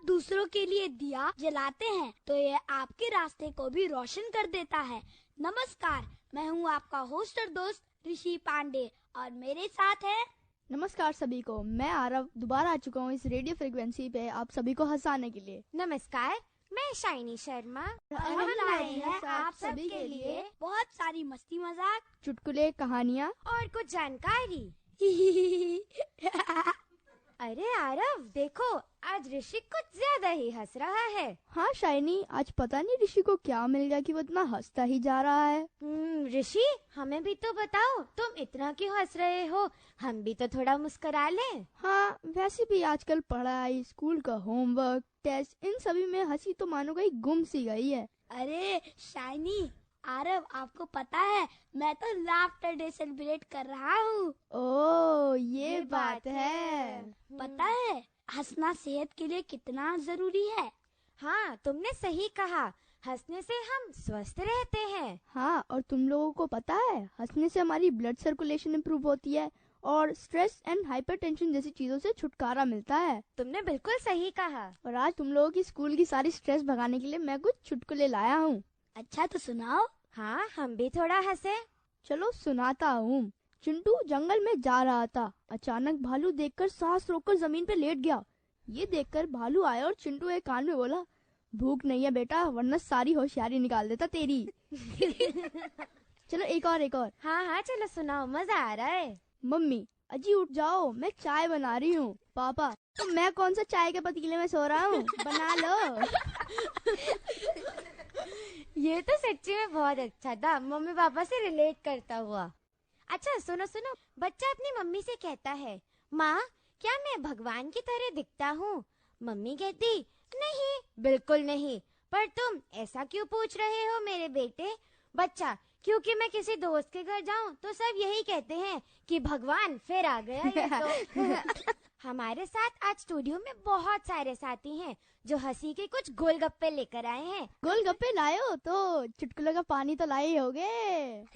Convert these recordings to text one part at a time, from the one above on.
दूसरों के लिए दिया जलाते हैं तो ये आपके रास्ते को भी रोशन कर देता है। नमस्कार, मैं हूँ आपका होस्ट और दोस्त ऋषि पांडे और मेरे साथ है। नमस्कार सभी को, मैं आरव दोबारा आ चुका हूँ इस रेडियो फ्रीक्वेंसी पे आप सभी को हंसाने के लिए। नमस्कार, मैं शाइनी शर्मा। हम लाए हैं आप सभी के लिए बहुत सारी मस्ती मजाक, चुटकुले, कहानियाँ और कुछ जानकारी। अरे आरव, देखो आज ऋषि कुछ ज्यादा ही हंस रहा है। हाँ शाइनी, आज पता नहीं ऋषि को क्या मिल गया कि वो इतना हंसता ही जा रहा है। ऋषि, हमें भी तो बताओ, तुम इतना क्यों हंस रहे हो? हम भी तो थोड़ा मुस्कुरा लें। हाँ, वैसे भी आजकल पढ़ाई, स्कूल का होमवर्क, टेस्ट, इन सभी में हंसी तो मानो कहीं गुम सी गई है। अरे शाइनी, आरव, आपको पता है मैं तो लाफ्टर डे सेलिब्रेट कर रहा हूँ। ओ, ये बात है। पता है हंसना सेहत के लिए कितना जरूरी है। हाँ, तुमने सही कहा, हंसने से हम स्वस्थ रहते हैं। हाँ, और तुम लोगों को पता है हंसने से हमारी ब्लड सर्कुलेशन इम्प्रूव होती है और स्ट्रेस एंड हाइपरटेंशन जैसी चीजों से छुटकारा मिलता है। तुमने बिल्कुल सही कहा। और आज तुम लोगों की स्कूल की सारी स्ट्रेस भगाने के लिए मैं कुछ चुटकुले लाया हूँ। अच्छा तो सुनाओ। हाँ, हम भी थोड़ा हंसे। चलो सुनाता हूँ। चिंटू जंगल में जा रहा था। अचानक भालू देखकर सांस रोककर जमीन पे लेट गया। ये देखकर भालू आया और चिंटू के कान में बोला, भूख नहीं है बेटा, वरना सारी होशियारी निकाल देता तेरी। चलो एक और। हाँ हाँ, चलो सुनाओ, मजा आ रहा है। मम्मी, अजी उठ जाओ, मैं चाय बना रही हूँ। पापा, तो मैं कौन सा चाय के पतीले में सो रहा हूँ, बना लो। ये तो सच्ची में बहुत अच्छा था, मम्मी पापा से रिलेट करता हुआ। अच्छा सुनो सुनो, बच्चा अपनी मम्मी से कहता है, माँ क्या मैं भगवान की तरह दिखता हूँ? मम्मी कहती, नहीं बिल्कुल नहीं, पर तुम ऐसा क्यों पूछ रहे हो मेरे बेटे? बच्चा, क्योंकि मैं किसी दोस्त के घर जाऊं तो सब यही कहते हैं कि भगवान फिर आ गया ये तो। हमारे साथ आज स्टूडियो में बहुत सारे साथी हैं जो हंसी के कुछ गोलगप्पे लेकर आए हैं। गोलगप्पे लाए हो तो चुटकुले का पानी तो लाए होगे।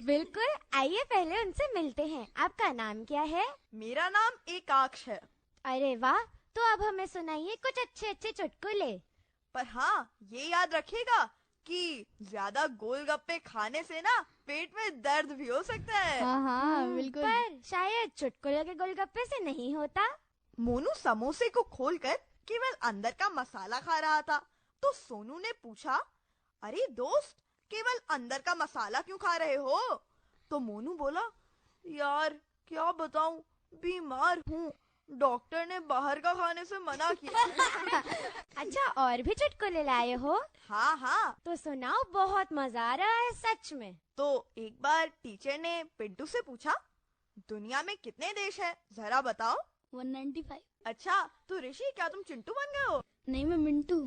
बिल्कुल, आइए पहले उनसे मिलते हैं। आपका नाम क्या है? मेरा नाम एकाक्ष है। अरे वाह, तो अब हमें सुनाइए कुछ अच्छे अच्छे चुटकुले। पर हाँ, ये याद रखिएगा कि ज्यादा गोलगप्पे खाने से ना पेट में दर्द भी हो सकता है। हाँ बिल्कुल। पर शायद चुटकुले के गोलगप्पे से नहीं होता। मोनू समोसे को खोलकर केवल अंदर का मसाला खा रहा था, तो सोनू ने पूछा, अरे दोस्त, केवल अंदर का मसाला क्यों खा रहे हो? तो मोनू बोला, यार क्या बताऊं, बीमार हूँ, डॉक्टर ने बाहर का खाने से मना किया। अच्छा, और भी चुटकुले लाए हो? हाँ हाँ, तो सुनाओ, बहुत मजा आ रहा है सच में। तो एक बार टीचर ने पिंटू से पूछा, दुनिया में कितने देश हैं, जरा बताओ। 195। अच्छा, तो ऋषि क्या तुम चिंटू बन गए हो? नहीं, मैं मिंटू।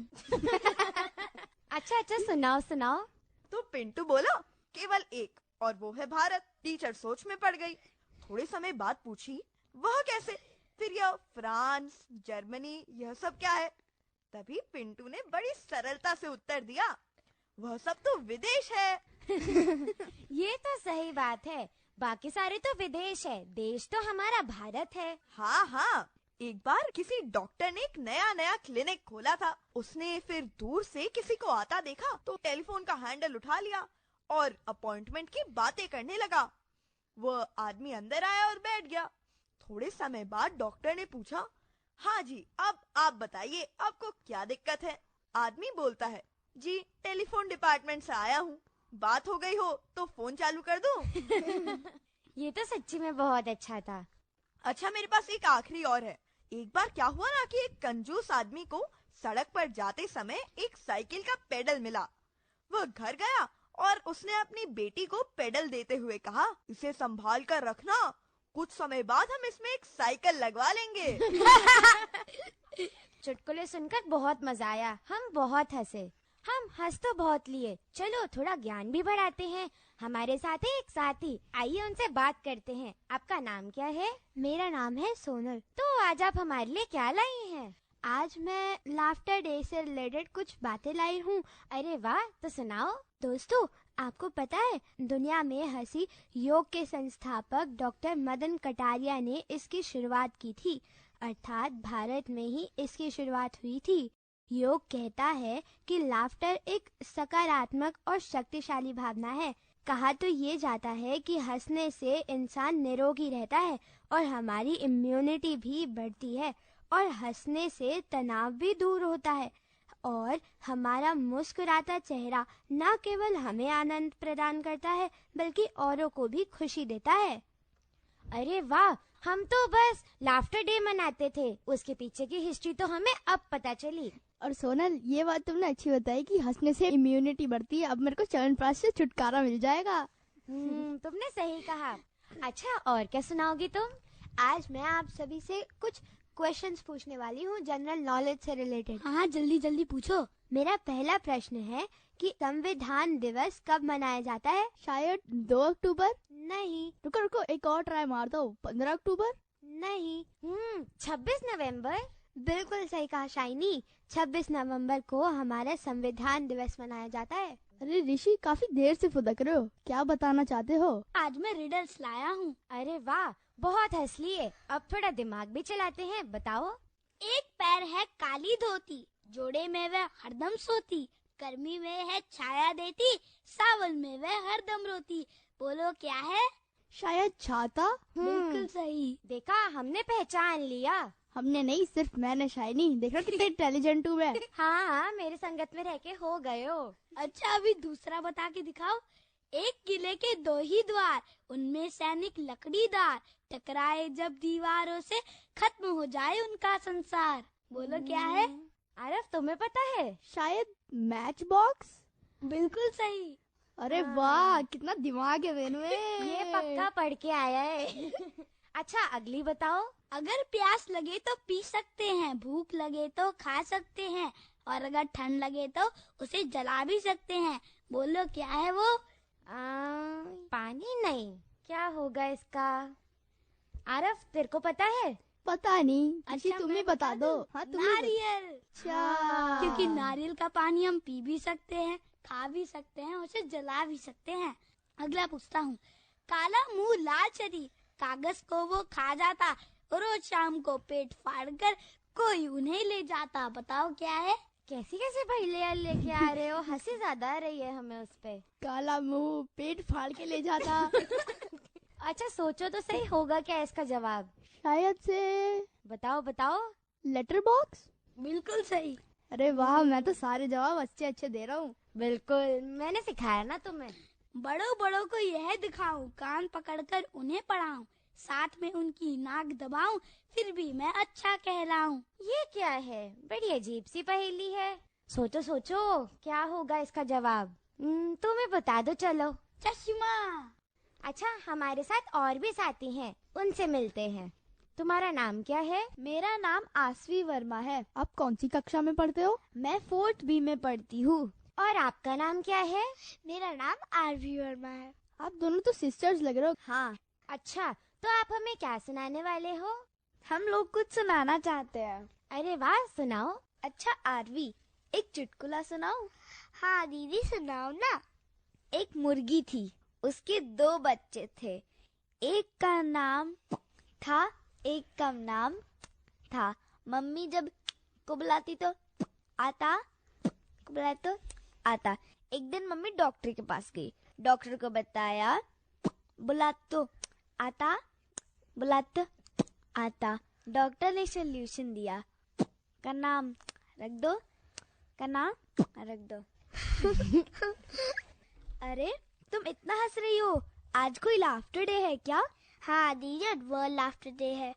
अच्छा सुनाओ सुनाओ। तो पिंटू बोला, केवल एक, और वो है भारत। टीचर सोच में पड़ गई। थोड़े समय बाद पूछी, वह कैसे? फिर यह फ्रांस, जर्मनी, यह सब क्या है? तभी पिंटू ने बड़ी सरलता से उत्तर दिया, वह सब तो विदेश है। ये तो सही बात है, बाकी सारे तो विदेश है, देश तो हमारा भारत है। हाँ हाँ, एक बार किसी डॉक्टर ने एक नया क्लिनिक खोला था। उसने फिर दूर से किसी को आता देखा तो टेलीफोन का हैंडल उठा लिया और अपॉइंटमेंट की बातें करने लगा। वह आदमी अंदर आया और बैठ गया। थोड़े समय बाद डॉक्टर ने पूछा, हाँ जी, अब आप बताइए, आपको क्या दिक्कत है? आदमी बोलता है, जी टेलीफोन डिपार्टमेंट से आया हूँ, बात हो गई हो तो फोन चालू कर दूं? ये तो सच्ची में बहुत अच्छा था। अच्छा, मेरे पास एक आखिरी और है। एक बार क्या हुआ ना कि एक कंजूस आदमी को सड़क पर जाते समय एक साइकिल का पेडल मिला। वह घर गया और उसने अपनी बेटी को पेडल देते हुए कहा, इसे संभाल कर रखना, कुछ समय बाद हम इसमें एक साइकिल लगवा लेंगे। चुटकुले सुनकर बहुत मजा आया, हम बहुत हंसे। हम हंस तो बहुत लिए, चलो थोड़ा ज्ञान भी बढ़ाते हैं। हमारे साथ है एक साथी, आइए उनसे बात करते हैं। आपका नाम क्या है? मेरा नाम है सोनल। तो आज आप हमारे लिए क्या लाई हैं? आज मैं लाफ्टर डे से रिलेटेड कुछ बातें लाई हूँ। अरे वाह, तो सुनाओ। दोस्तों, आपको पता है दुनिया में हंसी योग के संस्थापक डॉक्टर मदन कटारिया ने इसकी शुरुआत की थी, अर्थात भारत में ही इसकी शुरुआत हुई थी। योग कहता है कि लाफ्टर एक सकारात्मक और शक्तिशाली भावना है। कहा तो ये जाता है कि हंसने से इंसान निरोगी रहता है और हमारी इम्यूनिटी भी बढ़ती है, और हंसने से तनाव भी दूर होता है, और हमारा मुस्कुराता चेहरा न केवल हमें आनंद प्रदान करता है बल्कि औरों को भी खुशी देता है। अरे वाह, हम तो बस लाफ्टर डे मनाते थे, उसके पीछे की हिस्ट्री तो हमें अब पता चली। और सोनल, ये बात तुमने अच्छी बताई कि हंसने से इम्यूनिटी बढ़ती है। अब मेरे को च्यवनप्राश से छुटकारा मिल जाएगा। तुमने सही कहा। अच्छा, और क्या सुनाओगी तुम? आज मैं आप सभी से कुछ क्वेश्चंस पूछने वाली हूँ जनरल नॉलेज से रिलेटेड। हाँ, जल्दी जल्दी पूछो। मेरा पहला प्रश्न है कि संविधान दिवस कब मनाया जाता है? शायद 2 अक्टूबर। नहीं। रुको रुको, एक और ट्राई मार दो। 15 अक्टूबर। नहीं। 26 नवंबर। बिल्कुल सही कहा शाइनी। 26 नवंबर को हमारा संविधान दिवस मनाया जाता है। अरे ऋषि, काफी देर से फुदक रहे हो, क्या बताना चाहते हो? आज मैं रिडल्स लाया हूँ। अरे वाह, बहुत हंस लिए, अब थोड़ा दिमाग भी चलाते हैं, बताओ। एक पैर है काली धोती, जोड़े में वह हरदम सोती, गर्मी में है छाया देती, सावन में वह हरदम रोती। बोलो क्या है? शायद छाता। बिल्कुल सही। देखा, हमने पहचान लिया। हमने नहीं, सिर्फ मैंने। शाइनी, देख रहा कितने इंटेलिजेंट हूँ मैं। हाँ, मेरे संगत में रह के हो गए हो। अच्छा, अभी दूसरा बता के दिखाओ। एक किले के 2 ही द्वार, उनमें सैनिक लकड़ीदार, टकराए जब दीवारों से खत्म हो जाए उनका संसार। बोलो क्या है? आरफ, तुम्हें पता है? शायद मैच बॉक्स। बिल्कुल सही। अरे वाह, कितना दिमाग है मेरे ये पक्का पढ़ के आया है। अच्छा, अगली बताओ। अगर प्यास लगे तो पी सकते हैं, भूख लगे तो खा सकते हैं, और अगर ठंड लगे तो उसे जला भी सकते हैं। बोलो क्या है वो? पानी नहीं, क्या होगा इसका? आरफ, तेरे को पता है? पता नहीं। अच्छा, तुम ही मैं बता दो। दूं? हाँ, तुम ही नारियल। अच्छा। क्योंकि नारियल का पानी हम पी भी सकते हैं, खा भी सकते हैं, उसे जला भी सकते हैं। अगला पूछता हूँ। काला मुंह लाल शरीर, कागज को वो खा जाता, रोज शाम को पेट फाड़ कर कोई उन्हें ले जाता। बताओ क्या है? कैसी कैसी पहेलियां लेके आ रहे हो? हंसी ज्यादा आ रही है हमें उस पे। काला मुंह पेट फाड़ के ले जाता। अच्छा, सोचो तो सही, होगा क्या इसका जवाब? शायद से बताओ बताओ। Letter box. बिल्कुल सही। अरे वाह, मैं तो सारे जवाब अच्छे अच्छे दे रहा हूँ। बिल्कुल, मैंने सिखाया ना तुम्हें। बड़ों बड़ों को यह दिखाऊं, कान पकड़कर उन्हें पढ़ाऊं, साथ में उनकी नाक दबाऊं, फिर भी मैं अच्छा कहलाऊं। ये क्या है? बड़ी अजीब सी पहेली है। सोचो सोचो, क्या होगा इसका जवाब? तुम्हें बता दो चलो। चश्मा। अच्छा, हमारे साथ और भी साथी हैं, उनसे मिलते हैं। तुम्हारा नाम क्या है? मेरा नाम आसवी वर्मा है। आप कौन सी कक्षा में पढ़ते हो? मैं 4th B में पढ़ती हूँ। और आपका नाम क्या है? मेरा नाम आरवी वर्मा है। आप दोनों तो सिस्टर्स लग रहे हो। हाँ। अच्छा, तो आप हमें क्या सुनाने वाले हो? हम लोग कुछ सुनाना चाहते हैं। अरे वाह, सुनाओ। अच्छा आरवी, एक चुटकुला सुनाओ? हाँ दीदी, सुनाओ ना। एक मुर्गी थी, उसके 2 बच्चे थे। एक का नाम था, एक का नाम था। मम्मी जब को बुलाती तो आता, को बुलाती तो आता। एक दिन मम्मी डॉक्टर के पास गई, डॉक्टर को बताया, बुला तो आता, बुला तो आता। डॉक्टर ने सोल्यूशन दिया, का नाम रख दो, का नाम रख दो। अरे तुम इतना हंस रही हो, आज कोई लाफ्टर डे है क्या? हाँ दीदी, वर्ल्ड लाफ्टर डे है।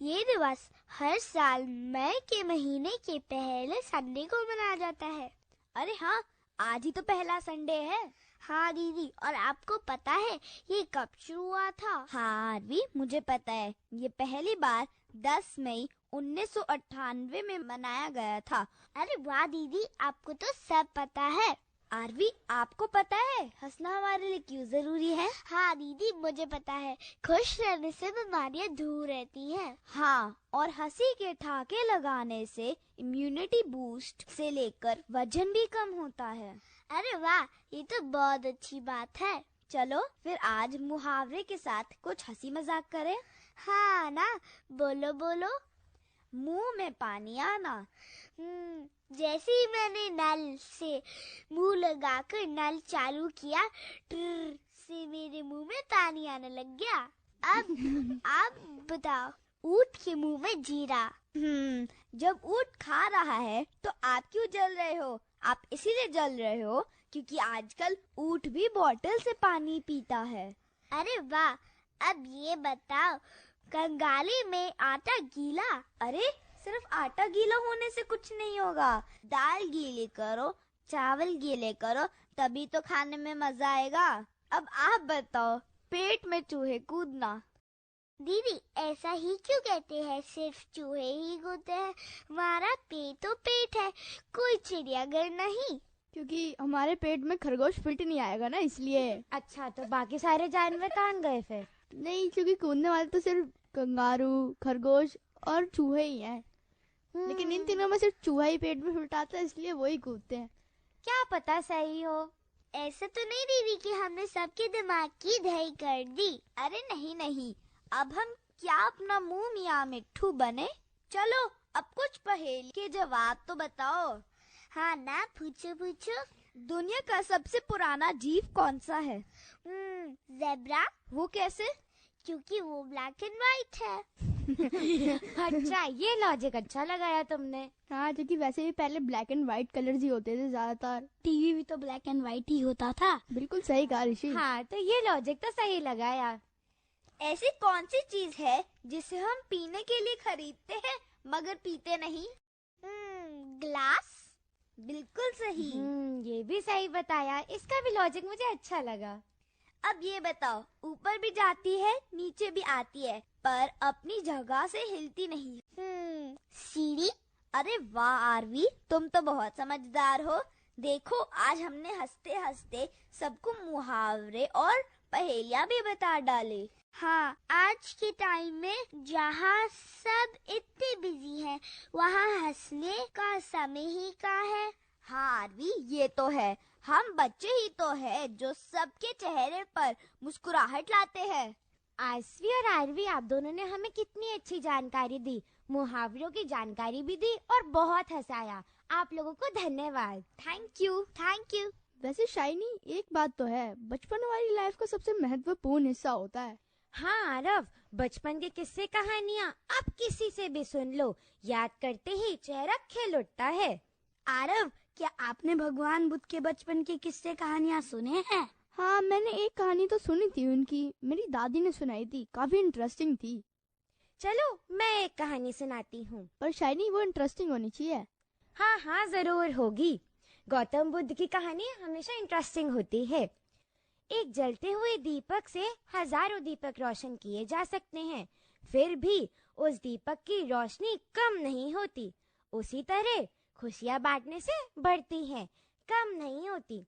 ये दिवस हर साल मई के महीने के पहले संडे को मनाया जाता है। अरे हाँ, आज ही तो पहला संडे है। हाँ दीदी, और आपको पता है ये कब शुरू हुआ था? हाँ आरवी, मुझे पता है। ये पहली बार 10 मई 1998 में मनाया गया था। अरे वाह दीदी, आपको तो सब पता है। आरवी, आपको पता है हंसना हमारे लिए क्यों जरूरी है? हाँ दीदी, मुझे पता है। खुश रहने से बीमारियां दूर रहती हैं। हाँ, और हंसी के ठहाके लगाने से इम्यूनिटी बूस्ट से लेकर वजन भी कम होता है। अरे वाह, ये तो बहुत अच्छी बात है। चलो फिर आज मुहावरे के साथ कुछ हंसी मजाक करें। हाँ ना, बोलो बोलो। मुंह में पानी आना। जैसे ही मैंने नल से मुंह लगाकर नल चालू किया, ट्र से मेरे मुंह में पानी आने लग गया। अब बताओ, ऊंट के मुंह में जीरा। जब ऊंट खा रहा है तो आप क्यों जल रहे हो? आप इसीलिए जल रहे हो क्योंकि आजकल ऊंट भी बोतल से पानी पीता है। अरे वाह, अब ये बताओ, कंगाली में आटा गीला? अरे सिर्फ आटा गीला होने से कुछ नहीं होगा। दाल गीली करो, चावल गीले करो, तभी तो खाने में मजा आएगा। अब आप बताओ, पेट में चूहे कूदना। दीदी, ऐसा ही क्यों कहते हैं? सिर्फ चूहे ही कूदते हैं, हमारा पेट तो पेट है, कोई चिड़ियाघर नहीं। क्योंकि हमारे पेट में खरगोश फिट नहीं आएगा ना, इसलिए। अच्छा, तो बाकी सारे जानवर कहाँ गए फिर? नहीं, क्योंकि कूदने वाले तो सिर्फ कंगारू, खरगोश और चूहे ही हैं। लेकिन इन तीनों में सिर्फ चूहा ही पेट में फिट आता है, इसलिए वही कूदते हैं। क्या पता सही हो। ऐसा तो नहीं दीदी कि हमने सबके दिमाग की दही कर दी। अरे नहीं नहीं, अब हम क्या अपना मुंह मियाँ मिट्ठू बने? चलो अब कुछ पहेली के जवाब तो बताओ। हाँ ना, पूछो पूछो। दुनिया का सबसे पुराना जीव कौन सा है? ज़ेब्रा। वो कैसे? क्योंकि वो ब्लैक एंड व्हाइट है। अच्छा, ये लॉजिक अच्छा लगाया तुमने। हाँ, क्योंकि वैसे भी पहले ब्लैक एंड व्हाइट कलर्स ही होते थे ज्यादातर। टीवी भी तो ब्लैक एंड व्हाइट ही होता था। बिल्कुल सही कहा ऋषि। हाँ, तो ये लॉजिक तो सही लगाया। ऐसी कौन सी चीज है जिसे हम पीने के लिए खरीदते हैं मगर पीते नहीं? ग्लास। बिल्कुल सही। ये भी सही बताया, इसका भी लॉजिक मुझे अच्छा लगा। अब ये बताओ, ऊपर भी जाती है, नीचे भी आती है, पर अपनी जगह से हिलती नहीं। सीढ़ी। अरे वाह आरवी, तुम तो बहुत समझदार हो। देखो, आज हमने हंसते हंसते सबको मुहावरे और पहेलियां भी बता डाले। हाँ, आज के टाइम में जहाँ सब इतने बिजी हैं, वहाँ हंसने का समय ही कहाँ है। हाँ आरवी, ये तो है। हम बच्चे ही तो है जो सबके चेहरे पर मुस्कुराहट लाते हैं। आसवी और आरवी, आप दोनों ने हमें कितनी अच्छी जानकारी दी, मुहावरों की जानकारी भी दी और बहुत हंसाया। आप लोगों को धन्यवाद। Thank you, thank you. वैसे शाइनी, एक बात तो है, बचपन वाली लाइफ का सबसे महत्वपूर्ण हिस्सा होता है। हाँ आरव, बचपन के किस्से कहानियाँ आप किसी से भी सुन लो, याद करते ही चेहरा खिल उठता है। आरव, क्या आपने भगवान बुद्ध के बचपन की किस्से कहानियाँ सुने हैं? हाँ, मैंने एक कहानी तो सुनी थी उनकी, मेरी दादी ने सुनाई थी, काफी इंटरेस्टिंग थी। चलो मैं एक कहानी सुनाती हूँ। पर शाइनी, वो इंटरेस्टिंग होनी चाहिए। हाँ हाँ, जरूर होगी। गौतम बुद्ध की कहानी हमेशा इंटरेस्टिंग होती है। एक जलते हुए दीपक से हजारों दीपक रोशन किए जा सकते हैं, फिर भी उस दीपक की रोशनी कम नहीं होती। उसी तरह खुशियाँ बांटने से बढ़ती हैं, कम नहीं होती।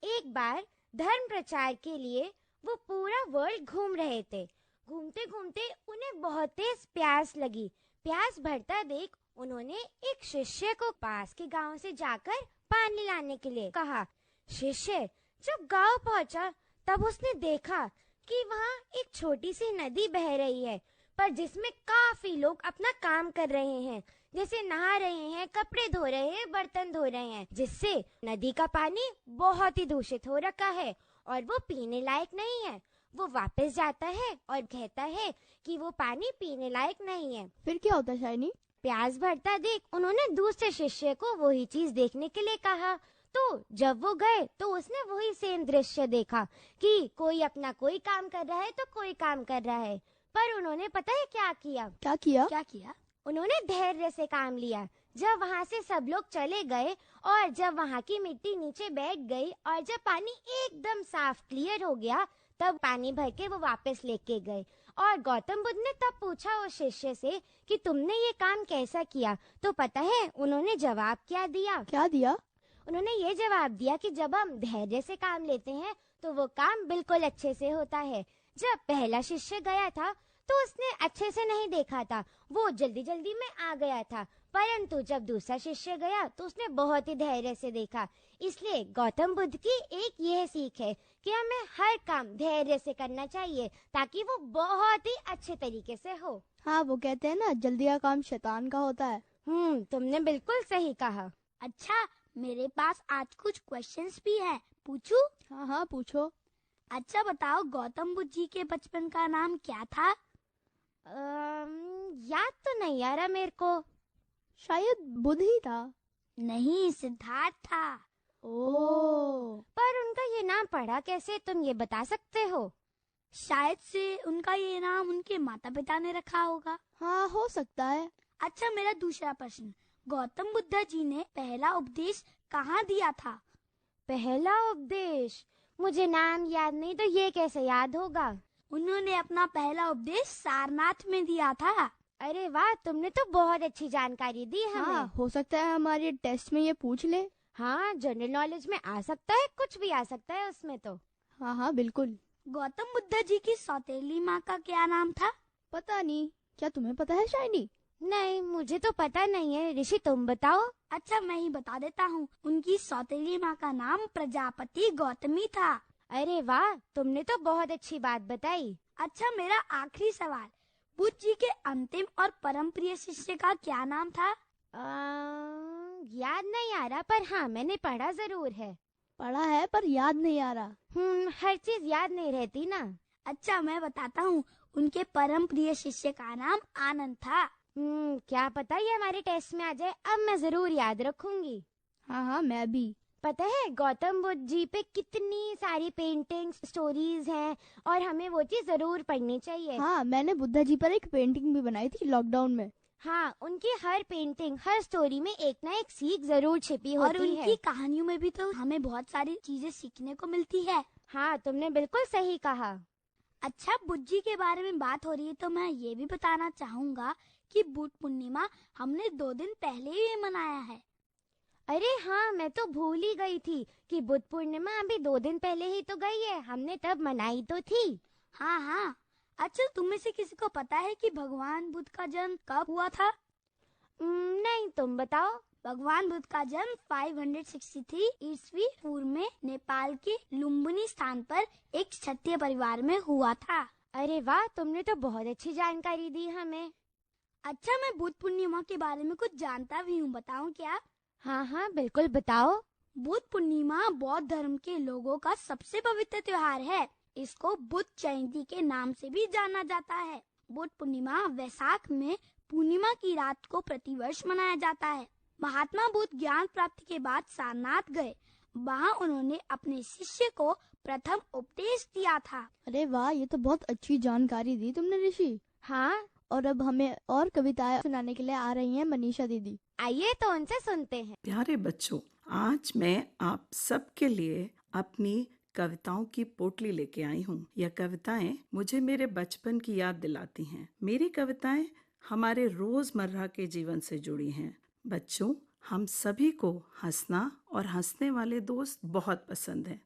एक बार धर्म प्रचार के लिए वो पूरा वर्ल्ड घूम रहे थे। घूमते घूमते उन्हें बहुत तेज प्यास लगी। प्यास बढ़ता देख उन्होंने एक शिष्य को पास के गांव से जाकर पानी लाने के लिए कहा। शिष्य जब गांव पहुंचा तब उसने देखा कि वहाँ एक छोटी सी नदी बह रही है, पर जिसमें काफी लोग अपना काम कर रहे हैं, जैसे नहा रहे हैं, कपड़े धो रहे हैं, बर्तन धो रहे हैं, जिससे नदी का पानी बहुत ही दूषित हो रखा है और वो पीने लायक नहीं है। वो वापस जाता है और कहता है कि वो पानी पीने लायक नहीं है। फिर क्या होता है शाइनी? प्यास भरता देख उन्होंने दूसरे शिष्य को वही चीज देखने के लिए कहा। तो जब वो गए तो उसने वही सेम दृश्य देखा कि कोई अपना कोई काम कर रहा है तो कोई काम कर रहा है। पर उन्होंने पता है क्या किया? क्या किया? उन्होंने धैर्य से काम लिया। जब वहाँ से सब लोग चले गए और जब वहाँ की मिट्टी नीचे बैठ गई और जब पानी एकदम साफ क्लियर हो गया, तब पानी भर के वो वापस लेके गए। और गौतम बुद्ध ने तब पूछा उस शिष्य से कि तुमने ये काम कैसा किया? तो पता है उन्होंने जवाब क्या दिया? उन्होंने ये जवाब दिया कि जब हम धैर्य से काम लेते हैं तो वो काम बिल्कुल अच्छे से होता है। जब पहला शिष्य गया था तो उसने अच्छे से नहीं देखा था, वो जल्दी जल्दी में आ गया था, परंतु जब दूसरा शिष्य गया तो उसने बहुत ही धैर्य से देखा। इसलिए गौतम बुद्ध की एक यह सीख है कि हमें हर काम धैर्य से करना चाहिए ताकि वो बहुत ही अच्छे तरीके से हो। हाँ, वो कहते हैं ना, जल्दी का काम शैतान का होता है। तुमने बिल्कुल सही कहा। अच्छा, मेरे पास आज कुछ क्वेश्चंस भी हैं, पूछूं? हाँ हाँ, पूछो। अच्छा बताओ, गौतम बुद्ध जी के बचपन का नाम क्या था? याद तो नहीं आ रहा मेरे को। शायद बुध ही था। नहीं, सिद्धार्थ था। ओह, पर उनका ये नाम पढ़ा कैसे, तुम ये बता सकते हो? शायद से उनका ये नाम उनके माता पिता ने रखा होगा। हाँ, हो सकता है। अच्छा, मेरा दूसरा प्रश्न, गौतम बुद्ध जी ने पहला उपदेश कहाँ दिया था? पहला उपदेश? मुझे नाम याद नहीं तो ये कैसे याद होगा? उन्होंने अपना पहला उपदेश सारनाथ में दिया था। अरे वाह, तुमने तो बहुत अच्छी जानकारी दी हमें। हाँ, हो सकता है हमारे टेस्ट में ये पूछ ले। हाँ, जनरल नॉलेज में आ सकता है, कुछ भी आ सकता है उसमें तो। हाँ हाँ, बिल्कुल। गौतम बुद्ध जी की सौतेली माँ का क्या नाम था? पता नहीं, क्या तुम्हें पता है शाइनी? नहीं, मुझे तो पता नहीं है। ऋषि, तुम बताओ। अच्छा, मैं ही बता देता हूँ। उनकी सौतेली माँ का नाम प्रजापति गौतमी था। अरे वाह, तुमने तो बहुत अच्छी बात बताई। अच्छा, मेरा आखिरी सवाल, बुद्ध जी के अंतिम और परम प्रिय शिष्य का क्या नाम था? याद नहीं आ रहा, पर हाँ, मैंने पढ़ा जरूर है। पढ़ा है पर याद नहीं आ रहा। हर चीज याद नहीं रहती ना। अच्छा, मैं बताता हूँ। उनके परम प्रिय शिष्य का नाम आनंद था। क्या पता ये हमारे टेस्ट में आ जाए। अब मैं जरूर याद रखूंगी। हाँ हाँ, मैं भी। पता है गौतम बुद्ध जी पे कितनी सारी पेंटिंग्स, स्टोरीज हैं और हमें वो चीज जरूर पढ़नी चाहिए। हाँ, मैंने बुद्धा जी पर एक पेंटिंग भी बनाई थी लॉकडाउन में। हाँ, उनकी हर पेंटिंग, हर स्टोरी में एक ना एक सीख जरूर छिपी होती और उनकी है। कहानियों में भी तो हमें बहुत सारी चीजें सीखने को मिलती है। हाँ, तुमने बिल्कुल सही कहा। अच्छा, बुद्ध जी के बारे में बात हो रही है तो मैं ये भी बताना चाहूँगा कि बुद्ध पूर्णिमा हमने 2 दिन पहले ही मनाया है। अरे हाँ, मैं तो भूल ही गई थी कि बुद्ध पूर्णिमा अभी 2 दिन पहले ही तो गई है। हमने तब मनाई तो थी। हाँ हाँ। अच्छा, तुम में से किसी को पता है कि भगवान बुद्ध का जन्म कब हुआ था? नहीं, तुम बताओ। भगवान बुद्ध का जन्म 563 ईस्वी पूर्व में नेपाल के लुम्बिनी स्थान पर एक क्षत्रिय परिवार में हुआ था। अरे वाह, तुमने तो बहुत अच्छी जानकारी दी हमें। अच्छा, मैं बुद्ध पूर्णिमा के बारे में कुछ जानता भी हूँ, बताऊँ क्या? हाँ हाँ, बिल्कुल बताओ। बुद्ध पूर्णिमा बौद्ध धर्म के लोगों का सबसे पवित्र त्योहार है। इसको बुद्ध जयंती के नाम से भी जाना जाता है। बुद्ध पूर्णिमा वैशाख में पूर्णिमा की रात को प्रतिवर्ष मनाया जाता है। महात्मा बुद्ध ज्ञान प्राप्ति के बाद सारनाथ गए। वहाँ उन्होंने अपने शिष्य को प्रथम उपदेश दिया था। अरे वाह, ये तो बहुत अच्छी जानकारी दी तुमने ऋषि। हाँ, और अब हमें और कविताएं सुनाने के लिए आ रही हैं मनीषा दीदी। आइए तो उनसे सुनते हैं। प्यारे बच्चों, आज मैं आप सबके लिए अपनी कविताओं की पोटली लेके आई हूँ। यह कविताएं मुझे मेरे बचपन की याद दिलाती हैं। मेरी कविताएं हमारे रोजमर्रा के जीवन से जुड़ी हैं। बच्चों, हम सभी को हंसना और हंसने वाले दोस्त बहुत पसंद हैं।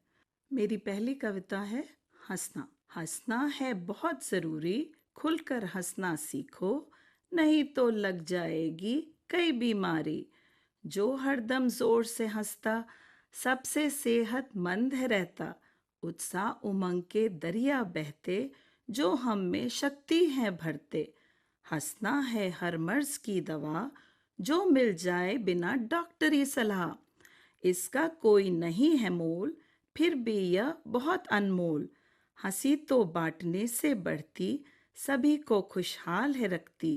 मेरी पहली कविता है हंसना। हंसना है बहुत जरूरी, खुलकर हंसना सीखो, नहीं तो लग जाएगी कई बीमारी। जो हरदम जोर से हंसता सबसे सेहतमंद है रहता। उत्साह उमंग के दरिया बहते जो हम में शक्ति है भरते। हंसना है हर मर्ज की दवा जो मिल जाए बिना डॉक्टरी सलाह। इसका कोई नहीं है मोल, फिर भी यह बहुत अनमोल। हंसी तो बांटने से बढ़ती, सभी को खुशहाल है रखती।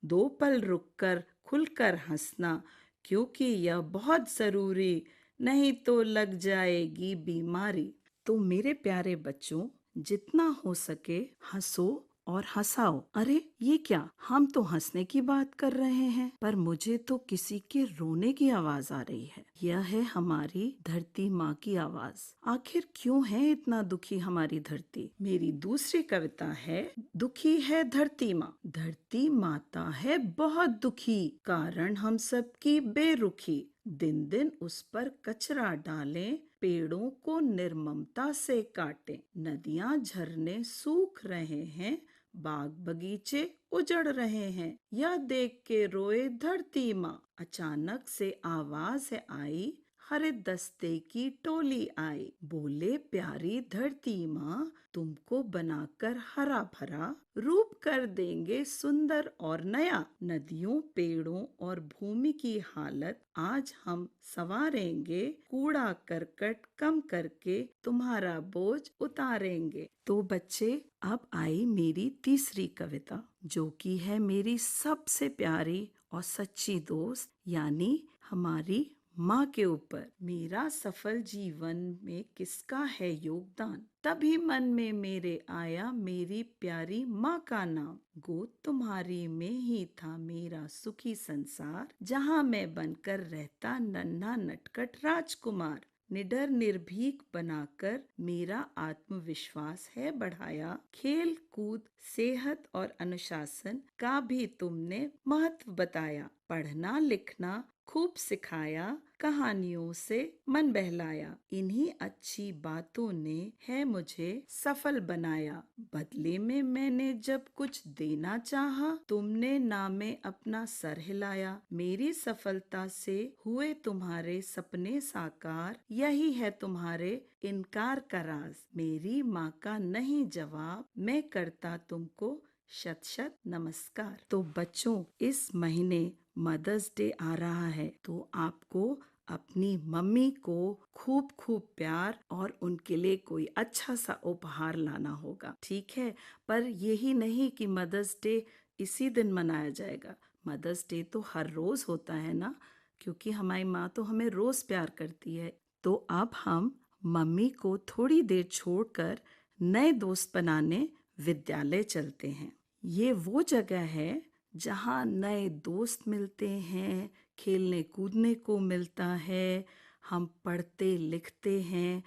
2 पल रुककर खुलकर हंसना, क्योंकि यह बहुत जरूरी, नहीं तो लग जाएगी बीमारी। तो मेरे प्यारे बच्चों, जितना हो सके हंसो और हंसाओ। अरे ये क्या, हम तो हंसने की बात कर रहे हैं, पर मुझे तो किसी के रोने की आवाज आ रही है। यह है हमारी धरती माँ की आवाज। आखिर क्यों है इतना दुखी हमारी धरती? मेरी दूसरी कविता है दुखी है धरती माँ। धरती माता है बहुत दुखी, कारण हम सबकी बेरुखी। दिन दिन उस पर कचरा डालें, पेड़ों को निर्ममता से काटें। नदियां झरने सूख रहे हैं, बाग बगीचे उजड़ रहे हैं। यह देख के रोए धरती माँ। अचानक से आवाज है आई, हरे दस्ते की टोली आई। बोले प्यारी धरती माँ, तुमको बनाकर हरा भरा रूप कर देंगे सुंदर और नया। नदियों, पेड़ों और भूमि की हालत आज हम संवारेंगे। कूड़ा करकट कम करके तुम्हारा बोझ उतारेंगे। तो बच्चे, अब आई मेरी तीसरी कविता, जो कि है मेरी सबसे प्यारी और सच्ची दोस्त यानी हमारी माँ के ऊपर। मेरा सफल जीवन में किसका है योगदान? तभी मन में मेरे आया मेरी प्यारी माँ का नाम। गोद तुम्हारी में ही था मेरा सुखी संसार, जहाँ मैं बनकर रहता नन्हा नटखट राजकुमार। निडर निर्भीक बनाकर मेरा आत्मविश्वास है बढ़ाया। खेल कूद, सेहत और अनुशासन का भी तुमने महत्व बताया। पढ़ना लिखना खूब सिखाया, कहानियों से मन बहलाया। इन्हीं अच्छी बातों ने है मुझे सफल बनाया। बदले में मैंने जब कुछ देना चाहा, तुमने नामे अपना सर हिलाया। मेरी सफलता से हुए तुम्हारे सपने साकार, यही है तुम्हारे इनकार का राज। मेरी माँ का नहीं जवाब, मैं करता तुमको शत शत नमस्कार। तो बच्चों, इस महीने मदर्स डे आ रहा है, तो आपको अपनी मम्मी को खूब खूब प्यार और उनके लिए कोई अच्छा सा उपहार लाना होगा, ठीक है? पर यही नहीं कि मदर्स डे इसी दिन मनाया जाएगा। मदर्स डे तो हर रोज होता है ना, क्योंकि हमारी माँ तो हमें रोज प्यार करती है। तो अब हम मम्मी को थोड़ी देर छोड़कर नए दोस्त बनाने विद्यालय चलते हैं। ये वो जगह है जहाँ नए दोस्त मिलते हैं, खेलने कूदने को मिलता है, हम पढ़ते लिखते हैं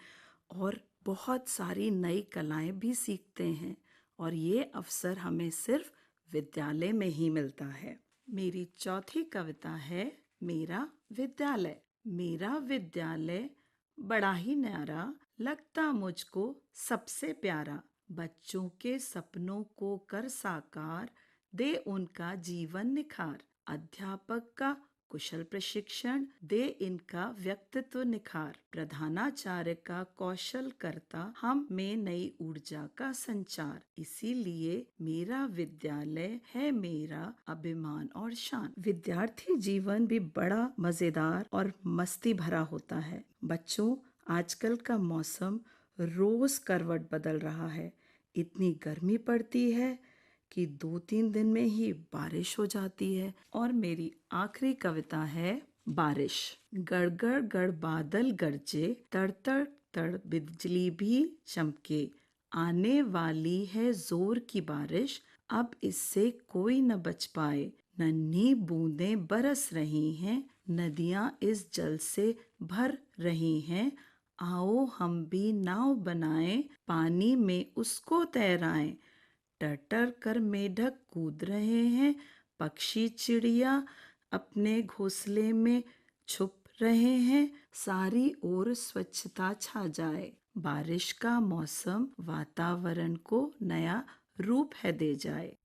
और बहुत सारी नई कलाएं भी सीखते हैं। और ये अवसर हमें सिर्फ विद्यालय में ही मिलता है। मेरी चौथी कविता है मेरा विद्यालय। मेरा विद्यालय बड़ा ही न्यारा, लगता मुझको सबसे प्यारा। बच्चों के सपनों को कर साकार, दे उनका जीवन निखार। अध्यापक का कुशल प्रशिक्षण, दे इनका व्यक्तित्व निखार। प्रधानाचार्य का कौशल करता, हम में नई ऊर्जा का संचार। इसीलिए मेरा विद्यालय है मेरा अभिमान और शान। विद्यार्थी जीवन भी बड़ा मजेदार और मस्ती भरा होता है। बच्चों, आजकल का मौसम रोज करवट बदल रहा है। इतनी गर्मी पड़ती है कि 2-3 दिन में ही बारिश हो जाती है। और मेरी आखिरी कविता है बारिश। गड़गड़ गड़ बादल गरजे, तड़ तड़ तड़ बिजली भी चमके। आने वाली है जोर की बारिश, अब इससे कोई न बच पाए। नन्ही बूंदें बरस रही हैं, नदियां इस जल से भर रही हैं। आओ हम भी नाव बनाएं, पानी में उसको तैराएं। टर कर मेढक कूद रहे हैं, पक्षी चिड़िया अपने घोंसले में छुप रहे हैं। सारी ओर स्वच्छता छा जाए, बारिश का मौसम वातावरण को नया रूप है दे जाए।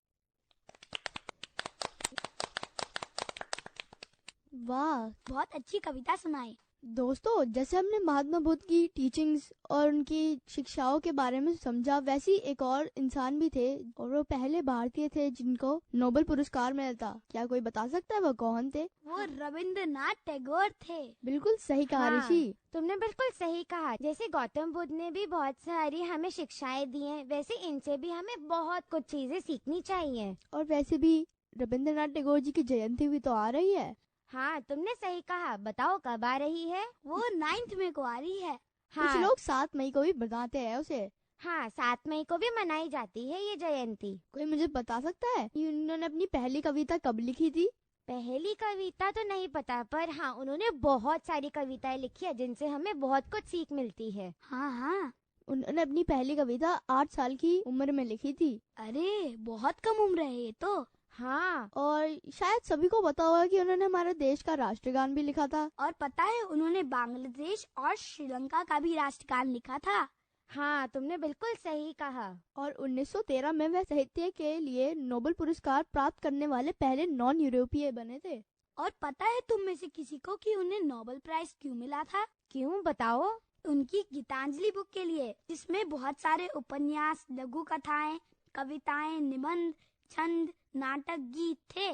वाह बहुत अच्छी कविता सुनाई। दोस्तों, जैसे हमने महात्मा बुद्ध की टीचिंग्स और उनकी शिक्षाओं के बारे में समझा, वैसे ही एक और इंसान भी थे और वो पहले भारतीय थे जिनको नोबेल पुरस्कार मिला था। क्या कोई बता सकता है वो कौन थे? वो रविंद्रनाथ टैगोर थे। बिल्कुल सही कहा हाँ, ऋषि। तुमने बिल्कुल सही कहा। जैसे गौतम बुद्ध ने भी बहुत सारी हमें शिक्षाएं दी हैं, वैसे इनसे भी हमें बहुत कुछ चीजें सीखनी चाहिए। और वैसे भी रविंद्रनाथ टैगोर जी की जयंती भी तो आ रही है। हाँ, तुमने सही कहा। बताओ कब आ रही है? वो 9 मई को आ रही है। कुछ हाँ, लोग 7 मई को भी बताते हैं उसे। हाँ, 7 मई को भी मनाई जाती है ये जयंती। कोई मुझे बता सकता है कि उन्होंने अपनी पहली कविता कब लिखी थी? पहली कविता तो नहीं पता, पर हाँ, उन्होंने बहुत सारी कविताएं लिखी है जिनसे हमें बहुत कुछ सीख मिलती है। हाँ हाँ। उन्होंने अपनी पहली कविता 8 साल की उम्र में लिखी थी। अरे बहुत कम उम्र है ये तो। हाँ, और शायद सभी को पता होगा कि उन्होंने हमारे देश का राष्ट्रगान भी लिखा था। और पता है, उन्होंने बांग्लादेश और श्रीलंका का भी राष्ट्रगान लिखा था। हाँ, तुमने बिल्कुल सही कहा। और 1913 में वह साहित्य के लिए नोबेल पुरस्कार प्राप्त करने वाले पहले नॉन यूरोपीय बने थे। और पता है तुम में से किसी को कि उन्हें नोबेल प्राइज क्यों मिला था? क्यों, बताओ। उनकी गीतांजलि बुक के लिए, जिसमें बहुत सारे उपन्यास, लघु कथाएं, कविताएं, निबंध, छंद, नाटक, गीत थे।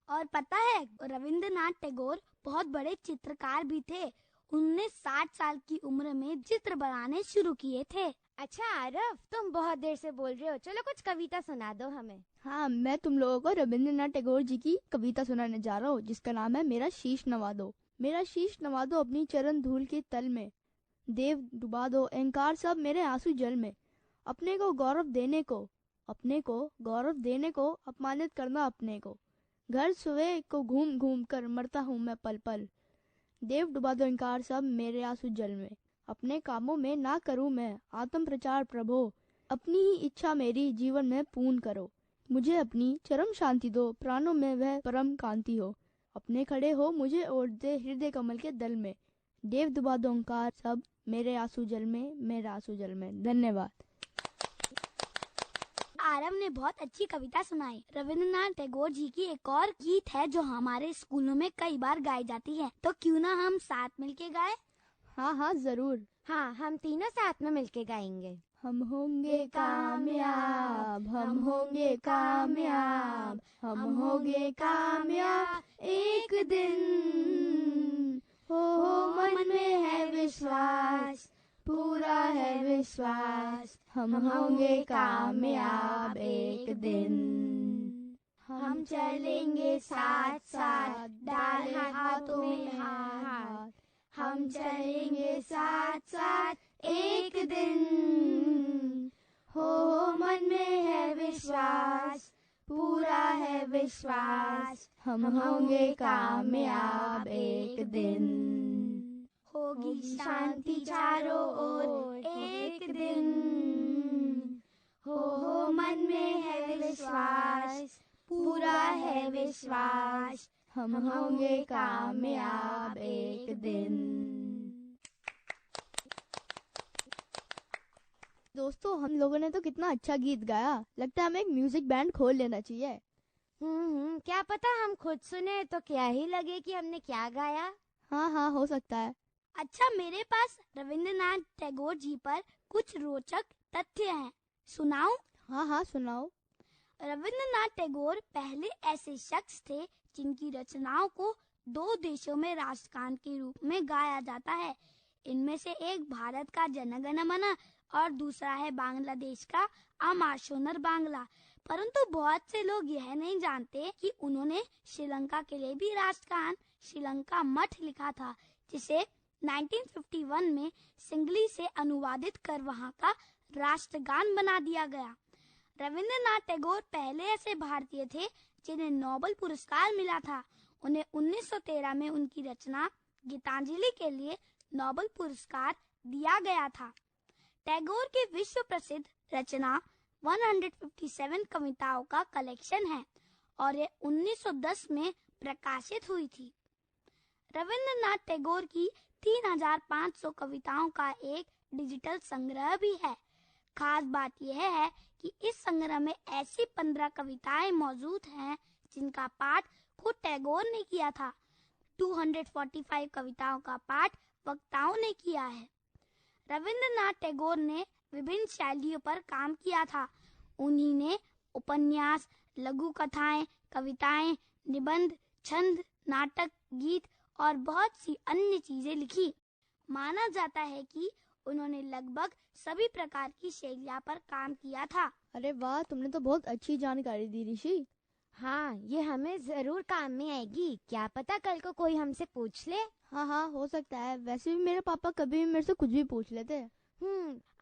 और पता है रविंद्रनाथ टैगोर बहुत बड़े चित्रकार भी थे। उन्होंने 60 साल की उम्र में चित्र बनाने शुरू किए थे। अच्छा आरव, तुम बहुत देर से बोल रहे हो, चलो कुछ कविता सुना दो हमें। हाँ, मैं तुम लोगों को रविंद्रनाथ टैगोर जी की कविता सुनाने जा रहा हूँ, जिसका नाम है मेरा शीश नवा दो। मेरा शीश नवा दो अपनी चरण धूल के तल में, देव डुबा दो अहंकार सब मेरे आंसू जल में। अपने को गौरव देने को, अपने को गौरव देने को, अपमानित करना अपने को। घर सुबह को घूम घूम कर मरता हूँ मैं पल पल। देव डुबा दो अहंकार सब मेरे आंसू जल में। अपने कामों में ना करूँ मैं आत्म प्रचार प्रभो। अपनी ही इच्छा मेरी जीवन में पूर्ण करो। मुझे अपनी चरम शांति दो, प्राणों में वह परम कांति हो। अपने खड़े हो मुझे ओढ़ दे हृदय कमल के दल में। देव डुबा दो अहंकार सब मेरे आंसू जल में, मेरे आंसू जल में। धन्यवाद। आरव ने बहुत अच्छी कविता सुनाई। रविंद्रनाथ टैगोर जी की एक और गीत है जो हमारे स्कूलों में कई बार गाई जाती है, तो क्यों ना हम साथ मिलके गाएं? हाँ हाँ जरूर। हाँ, हम तीनों साथ में मिलके गाएंगे। हम होंगे कामयाब, हम होंगे कामयाब, हम होंगे कामयाब एक दिन। हो मन में है विश्वास, पूरा है विश्वास, हम होंगे कामयाब एक दिन। हम चलेंगे साथ साथ, डाले हाथों में हाथ, हम चलेंगे साथ साथ एक दिन। हो मन में है विश्वास, पूरा है विश्वास, हम होंगे कामयाब एक दिन। होगी शांति चारों ओर एक दिन। हो मन में है विश्वास, पूरा है विश्वास, हम होंगे कामयाब एक दिन। दोस्तों, हम लोगों ने तो कितना अच्छा गीत गाया। लगता है हमें एक म्यूजिक बैंड खोल लेना चाहिए। क्या पता हम खुद सुने तो क्या ही लगे कि हमने क्या गाया। हाँ हाँ, हो सकता है। अच्छा, मेरे पास रविंद्रनाथ टैगोर जी पर कुछ रोचक तथ्य हैं, सुनाऊं? हाँ हाँ, सुनाओ। रविंद्रनाथ टैगोर पहले ऐसे शख्स थे जिनकी रचनाओं को 2 देशों में राष्ट्रगान के रूप में गाया जाता है। इनमें से एक भारत का जन गण मन और दूसरा है बांग्लादेश का अमार सोनर बांग्ला। परंतु बहुत से लोग यह नहीं जानते कि उन्होंने श्रीलंका के लिए भी राष्ट्रगान श्रीलंका मठ लिखा था, जिसे 1951 में सिंगली से अनुवादित कर वहां का राष्ट्रगान बना दिया गया। रविंद्रनाथ टैगोर पहले ऐसे भारतीय थे जिन्हें नोबेल पुरस्कार मिला था। उन्हें 1913 में उनकी रचना गीतांजलि के लिए नोबेल पुरस्कार दिया गया था। टैगोर की विश्व प्रसिद्ध रचना 157 कविताओं का कलेक्शन है और ये 1910 में प्रकाशित हुई थी। रविंद्रनाथ टैगोर की 3500 कविताओं का एक डिजिटल संग्रह भी है। खास बात यह है कि इस संग्रह में ऐसी 15 कविताएं मौजूद हैं जिनका पाठ खुद टैगोर ने किया था। 245 कविताओं का पाठ वक्ताओं ने किया है। रविंद्रनाथ टैगोर ने विभिन्न शैलियों पर काम किया था। उन्हीं ने उपन्यास, लघु कथाएं, कविताएं, निबंध, छंद, नाटक, गीत और बहुत सी अन्य चीजें लिखी। माना जाता है कि उन्होंने लगभग सभी प्रकार की शैलियों पर काम किया था। अरे वाह, तुमने तो बहुत अच्छी जानकारी दी ऋषि। हाँ, ये हमें जरूर काम में आएगी। क्या पता कल को कोई हमसे पूछ ले। हाँ हाँ, हो सकता है। वैसे भी मेरे पापा कभी भी मेरे से कुछ भी पूछ लेते।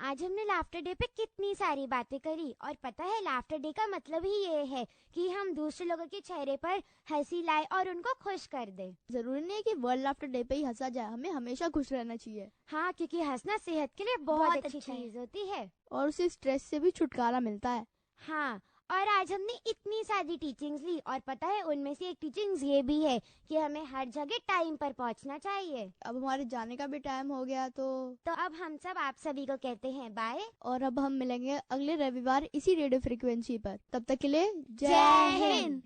आज हमने लाफ्टर डे पे कितनी सारी बातें करी। और पता है, लाफ्टर डे का मतलब ही ये है कि हम दूसरे लोगों के चेहरे पर हंसी लाए और उनको खुश कर दे। जरूरी नहीं है कि वर्ल्ड लाफ्टर डे पे ही हंसा जाए, हमें हमेशा खुश रहना चाहिए। हाँ, क्योंकि हंसना सेहत के लिए बहुत अच्छी अच्छा है। चीज होती है और उसे स्ट्रेस से भी छुटकारा मिलता है। हाँ, और आज हमने इतनी सारी टीचिंग्स ली और पता है उनमें से एक टीचिंग्स ये भी है कि हमें हर जगह टाइम पर पहुंचना चाहिए। अब हमारे जाने का भी टाइम हो गया, तो अब हम सब आप सभी को कहते हैं बाय। और अब हम मिलेंगे अगले रविवार इसी रेडियो फ्रीक्वेंसी पर। तब तक के लिए जय हिंद।